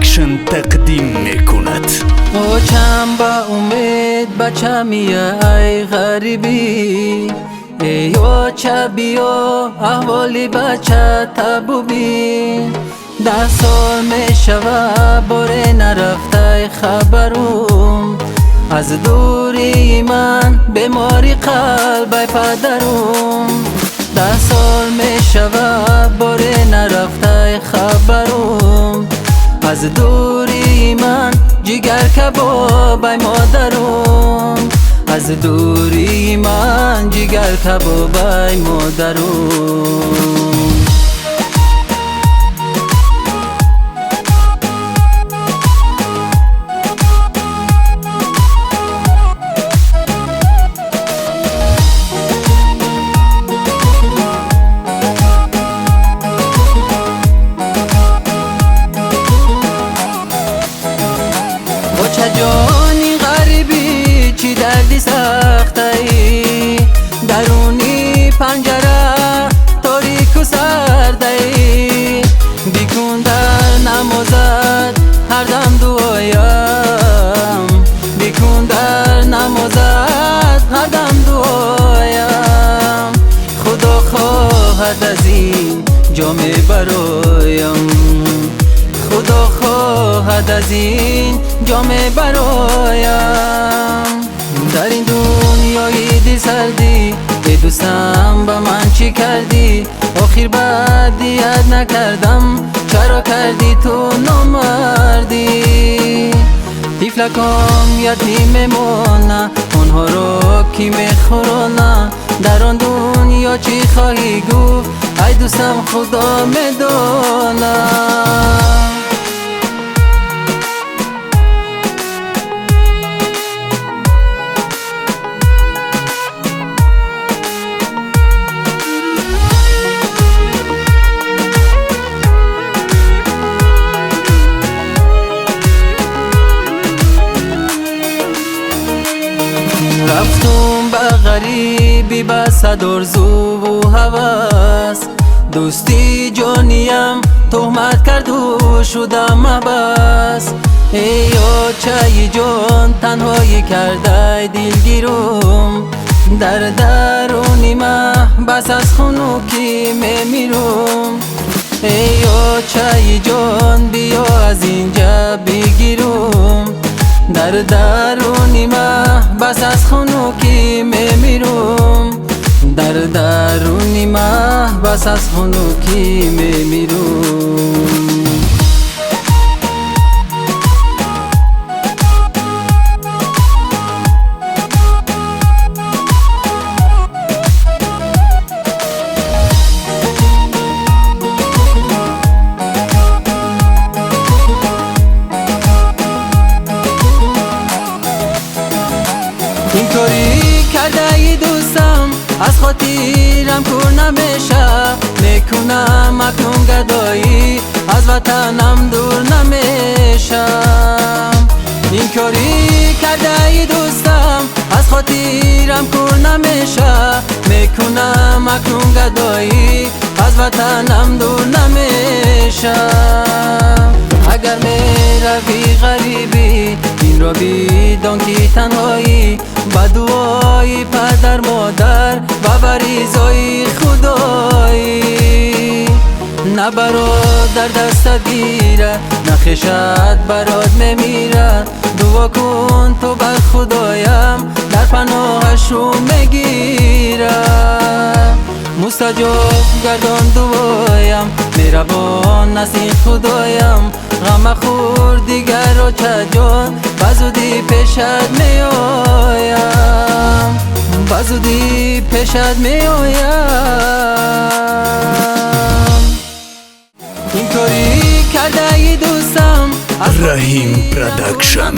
پروداکشن تقدیم میکند. очам ба умед бачами ай غریبی ای оча بیا احوالی بچه تبو بین 10 سال میشود باره نرفته خبروم از دوری من بیماری قلب پدروم 10 سال میشود باره نرفته خبروم از دوری من جگر کباب مادروم از دوری من جگر کباب مادروم جانی غریبی چی دردی سخته ای درونی پنجره تاریک و سرده ای بیکن در نمازت هر دم دعایم بیکن در نمازت هر دم دعایم خدا خواهد از این جام برایم خدا خواهد از این جام برایم در این دنیای دل سردی ای دوستم با من چی کردی آخر بدیت نکردم چرا کردی تو نامردی طفلکام یتیم میمونه اونها رو کی میخورونه در آن دنیا چی خواهی گفت ای دوستم خدا میدونه رفتم به غریبی به صد آرزو و هوس دوستی جانیم تهمت کرد و شدم محبس ای آچه جان تنهایی کرده دلگیرم در درونی من بس از خنکی میمیرم ای آچه جان بیا از اینجا بگیرم در درونی من بس از خنکی میمیرم در درونی من بس از خنکی میمیرم این کاری کرده ای دوستم از خاطرم کور نمیشه میکنم اکنون گدایی از وطنم دور نمیشم این کاری کرده ای دوستم از خاطرم کور نمیشه میکنم اکنون گدایی از وطنم دور نمیشم اگر میروی غریبی این را بیدان که تنهایی با دعای پدر مادر و بریزای خدایی نه برادر دست گیره نه خشت برات میمیره دعا کن تو بر خدایم در پناهشو میگیره مستجاب گردان دعایم مهربان نسیم خدایم غم خور دیگر را چجان بزودی پیشت میآیم بزودی پیشت میآیم این کاری کرده ای دوستم رحیم پروداکشن